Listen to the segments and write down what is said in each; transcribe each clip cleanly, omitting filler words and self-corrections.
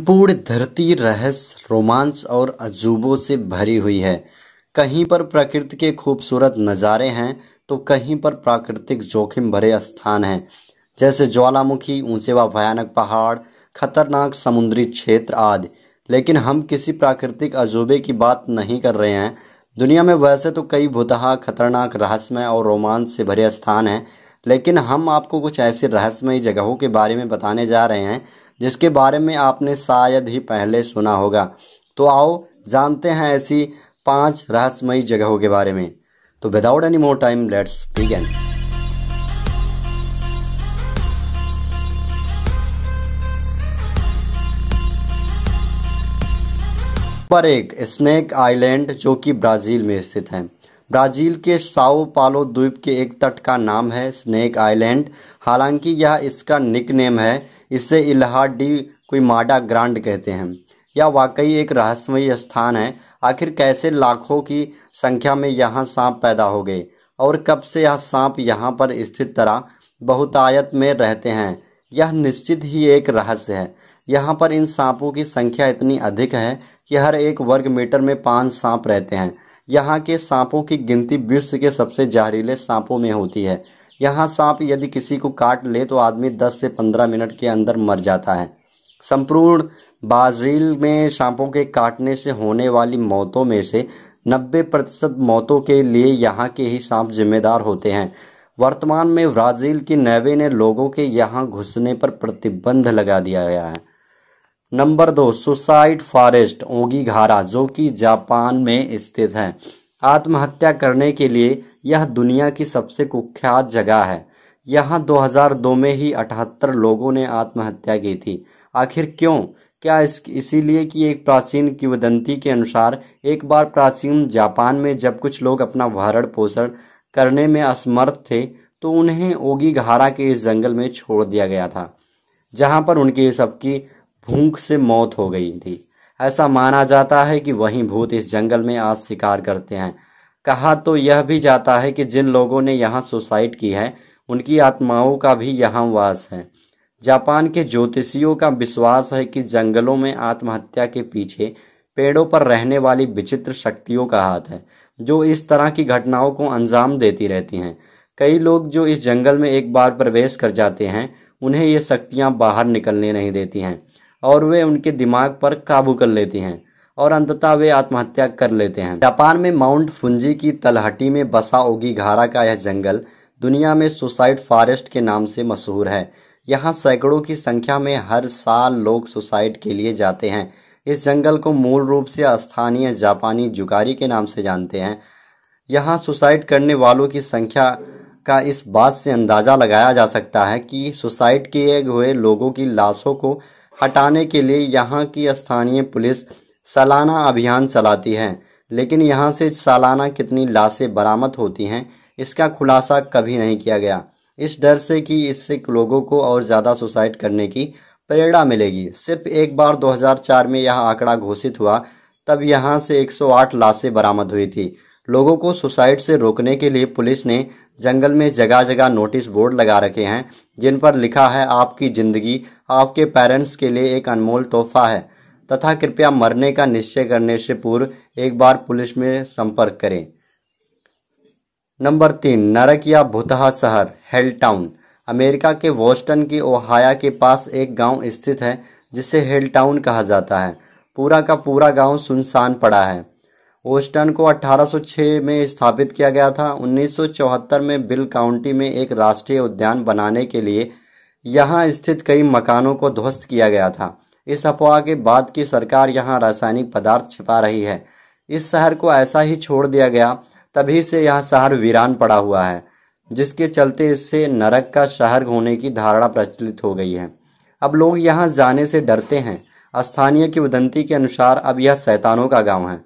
संपूर्ण धरती रहस्य, रोमांच और अजूबों से भरी हुई है। कहीं पर प्रकृति के खूबसूरत नज़ारे हैं तो कहीं पर प्राकृतिक जोखिम भरे स्थान हैं, जैसे ज्वालामुखी, ऊंचे व भयानक पहाड़, खतरनाक समुद्री क्षेत्र आदि। लेकिन हम किसी प्राकृतिक अजूबे की बात नहीं कर रहे हैं। दुनिया में वैसे तो कई भुतहा, खतरनाक, रहस्यमय और रोमांच से भरे स्थान हैं, लेकिन हम आपको कुछ ऐसी रहस्यमयी जगहों के बारे में बताने जा रहे हैं जिसके बारे में आपने शायद ही पहले सुना होगा। तो आओ जानते हैं ऐसी 5 रहस्यमयी जगहों के बारे में। तो without any more time let's begin. Number 1, snake island, जो कि ब्राजील में स्थित है। ब्राजील के साओ पालो द्वीप के एक तट का नाम है स्नेक आइलैंड। हालांकि यह इसका निकनेम है। इसे इल्हा डी क्विमाडा ग्रांड कहते हैं। यह वाकई एक रहस्यमयी स्थान है। आखिर कैसे लाखों की संख्या में यहाँ सांप पैदा हो गए और कब से यह सांप यहाँ पर स्थित तरह बहुतायत में रहते हैं, यह निश्चित ही एक रहस्य है। यहाँ पर इन सांपों की संख्या इतनी अधिक है कि हर 1 वर्ग मीटर में 5 सांप रहते हैं। यहाँ के सांपों की गिनती विश्व के सबसे जहरीले सांपों में होती है। यहाँ सांप यदि किसी को काट ले तो आदमी 10 से 15 मिनट के अंदर मर जाता है। संपूर्ण ब्राजील में सांपों के काटने से होने वाली मौतों में से 90% मौतों के लिए यहाँ के ही सांप जिम्मेदार होते हैं। वर्तमान में ब्राजील की नेवी ने लोगों के यहाँ घुसने पर प्रतिबंध लगा दिया गया है। नंबर 2, सुसाइड फॉरेस्ट, ओगिघारा, जो कि जापान में स्थित है। आत्महत्या करने के लिए यह दुनिया की सबसे कुख्यात जगह है। यहाँ 2002 में ही 78 लोगों ने आत्महत्या की थी। आखिर क्यों? क्या इसीलिए कि एक प्राचीन किंवदंती के अनुसार एक बार प्राचीन जापान में जब कुछ लोग अपना भरण पोषण करने में असमर्थ थे तो उन्हें ओगिघारा के इस जंगल में छोड़ दिया गया था, जहाँ पर उनकी सबकी भूख से मौत हो गई थी। ऐसा माना जाता है कि वहीं भूत इस जंगल में आज शिकार करते हैं। कहा तो यह भी जाता है कि जिन लोगों ने यहाँ सुसाइड की है उनकी आत्माओं का भी यहाँ वास है। जापान के ज्योतिषियों का विश्वास है कि जंगलों में आत्महत्या के पीछे पेड़ों पर रहने वाली विचित्र शक्तियों का हाथ है, जो इस तरह की घटनाओं को अंजाम देती रहती हैं। कई लोग जो इस जंगल में एक बार प्रवेश कर जाते हैं उन्हें ये शक्तियाँ बाहर निकलने नहीं देती हैं और वे उनके दिमाग पर काबू कर लेती हैं और अंततः वे आत्महत्या कर लेते हैं। जापान में माउंट फुंजी की तलहटी में बसा ओगिघारा का यह जंगल दुनिया में सुसाइड फॉरेस्ट के नाम से मशहूर है। यहाँ सैकड़ों की संख्या में हर साल लोग सुसाइड के लिए जाते हैं। इस जंगल को मूल रूप से स्थानीय जापानी जुगारी के नाम से जानते हैं। यहाँ सुसाइड करने वालों की संख्या का इस बात से अंदाजा लगाया जा सकता है कि सुसाइड किए हुए लोगों की लाशों को हटाने के लिए यहाँ की स्थानीय पुलिस सालाना अभियान चलाती है। लेकिन यहाँ से सालाना कितनी लाशें बरामद होती हैं इसका खुलासा कभी नहीं किया गया, इस डर से कि इससे लोगों को और ज़्यादा सुसाइड करने की प्रेरणा मिलेगी। सिर्फ एक बार 2004 में यह आंकड़ा घोषित हुआ, तब यहाँ से 108 लाशें बरामद हुई थी। लोगों को सुसाइड से रोकने के लिए पुलिस ने जंगल में जगह जगह नोटिस बोर्ड लगा रखे हैं जिन पर लिखा है आपकी ज़िंदगी आपके पेरेंट्स के लिए एक अनमोल तोहफा है तथा कृपया मरने का निश्चय करने से पूर्व एक बार पुलिस में संपर्क करें। नंबर 3, नरक या भुतहा शहर, हेलटाउन। अमेरिका के बोस्टन की ओहायो के पास एक गांव स्थित है जिसे हेलटाउन कहा जाता है। पूरा का पूरा गांव सुनसान पड़ा है। बोस्टन को 1806 में स्थापित किया गया था। 1974 में बिल काउंटी में एक राष्ट्रीय उद्यान बनाने के लिए यहाँ स्थित कई मकानों को ध्वस्त किया गया था। इस अफवाह के बाद की सरकार यहाँ रासायनिक पदार्थ छिपा रही है। इस शहर को ऐसा ही छोड़ दिया गया, तभी से यह शहर वीरान पड़ा हुआ है, जिसके चलते इससे नरक का शहर होने की धारणा प्रचलित हो गई है। अब लोग यहाँ जाने से डरते हैं। स्थानीय किंवदंती के अनुसार अब यह शैतानों का गांव है।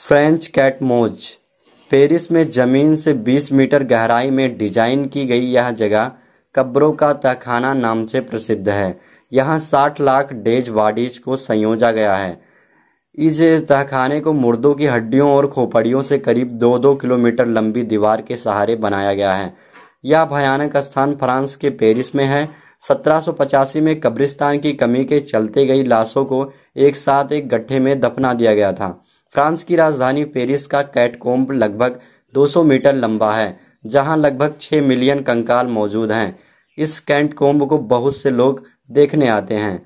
फ्रेंच कैट मोज, पेरिस में जमीन से 20 मीटर गहराई में डिजाइन की गई यह जगह कब्रों का तहखाना नाम से प्रसिद्ध है। यहाँ 60 लाख डेड बॉडीज को संयोजा गया है। इस तहखाने को मुर्दों की हड्डियों और खोपड़ियों से करीब 2-2 किलोमीटर लंबी दीवार के सहारे बनाया गया है। यह भयानक स्थान फ्रांस के पेरिस में है। 1785 में कब्रिस्तान की कमी के चलते गई लाशों को एक साथ एक गड्ढे में दफना दिया गया था। फ्रांस की राजधानी पेरिस का कैटकोम्ब लगभग 200 मीटर लंबा है, जहां लगभग 6 मिलियन कंकाल मौजूद हैं। इस कैटकोम्ब को बहुत से लोग देखने आते हैं।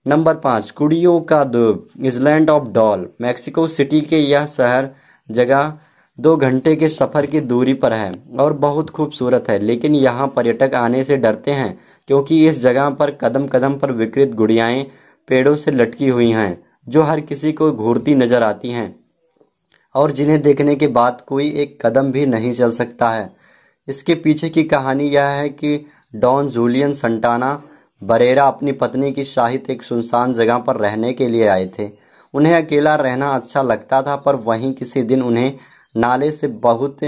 नंबर 5, कुड़ियों का द्वीप, island of doll. Mexico city के यह शहर जगह 2 घंटे के सफर की दूरी पर है और बहुत खूबसूरत है, लेकिन यहाँ पर्यटक आने से डरते हैं क्योंकि इस जगह पर कदम कदम पर विकृत गुड़ियाएं पेड़ों से लटकी हुई हैं, जो हर किसी को घूरती नजर आती हैं और जिन्हें देखने के बाद कोई एक कदम भी नहीं चल सकता है। इसके पीछे की कहानी यह है कि डॉन जूलियन संटाना बरेरा अपनी पत्नी की सहित एक सुनसान जगह पर रहने के लिए आए थे। उन्हें अकेला रहना अच्छा लगता था, पर वहीं किसी दिन उन्हें नाले से बहुत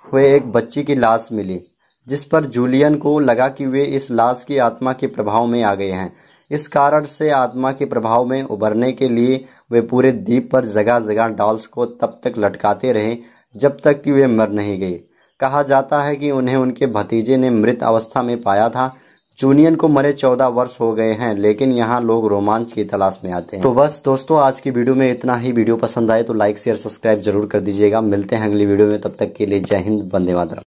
हुए एक बच्ची की लाश मिली, जिस पर जूलियन को लगा कि वे इस लाश की आत्मा के प्रभाव में आ गए हैं। इस कारण से आत्मा के प्रभाव में उबरने के लिए वे पूरे द्वीप पर जगह जगह डॉल्स को तब तक लटकाते रहे जब तक कि वे मर नहीं गए। कहा जाता है कि उन्हें उनके भतीजे ने मृत अवस्था में पाया था। जूलियन को मरे 14 वर्ष हो गए हैं, लेकिन यहाँ लोग रोमांच की तलाश में आते हैं। तो बस दोस्तों, आज की वीडियो में इतना ही। वीडियो पसंद आए तो लाइक शेयर सब्सक्राइब जरूर कर दीजिएगा। मिलते हैं अगली वीडियो में, तब तक के लिए जय हिंद, वंदे मातरम।